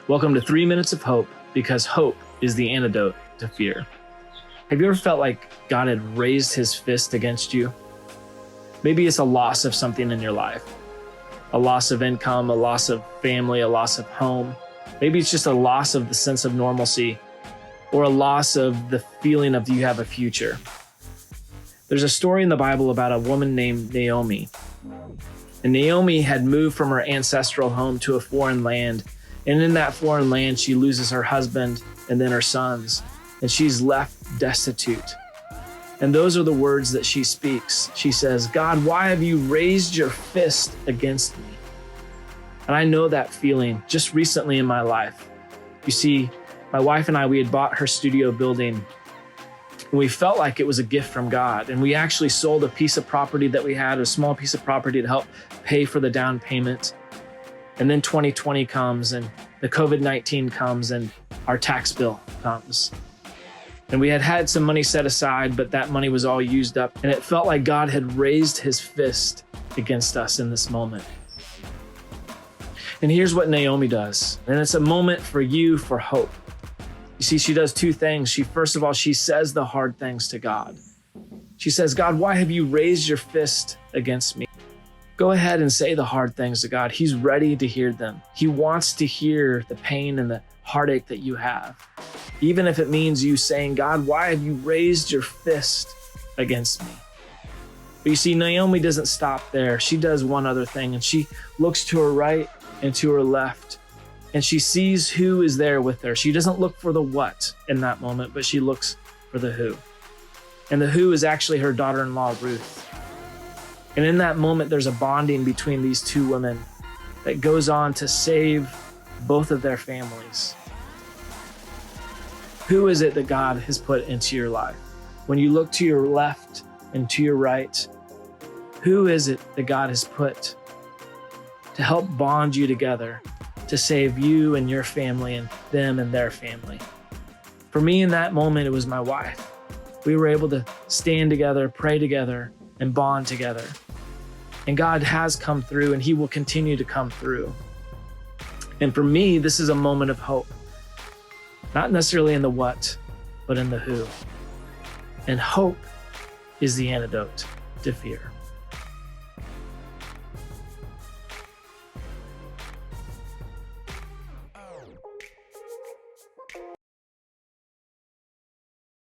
Welcome to 3 Minutes of Hope, because hope is the antidote to fear. Have you ever felt like God had raised his fist against you? Maybe it's a loss of something in your life, a loss of income, a loss of family, a loss of home. Maybe it's just a loss of the sense of normalcy, or a loss of the feeling of you have a future. There's a story in the Bible about a woman named Naomi. And Naomi had moved from her ancestral home to a foreign land. And in that foreign land, she loses her husband and then her sons. And she's left destitute. And those are the words that she speaks. She says, "God, why have you raised your fist against me?" And I know that feeling just recently in my life. You see, my wife and I, we had bought her studio building. And we felt like it was a gift from God. And we actually sold a piece of property that we had, a small piece of property to help pay for the down payment. And then 2020 comes and the COVID-19 comes and our tax bill comes. And we had some money set aside, but that money was all used up. And it felt like God had raised his fist against us in this moment. And here's what Naomi does. And it's a moment for you for hope. You see, she does two things. First of all, she says the hard things to God. She says, "God, why have you raised your fist against me?" Go ahead and say the hard things to God. He's ready to hear them. He wants to hear the pain and the heartache that you have. Even if it means you saying, "God, why have you raised your fist against me?" But you see, Naomi doesn't stop there. She does one other thing, and she looks to her right and to her left, and she sees who is there with her. She doesn't look for the what in that moment, but she looks for the who. And the who is actually her daughter-in-law, Ruth. And in that moment, there's a bonding between these two women that goes on to save both of their families. Who is it that God has put into your life? When you look to your left and to your right, who is it that God has put to help bond you together, to save you and your family and them and their family? For me in that moment, it was my wife. We were able to stand together, pray together, and bond together. And God has come through, and he will continue to come through. And for me, this is a moment of hope. Not necessarily in the what, but in the who. And hope is the antidote to fear.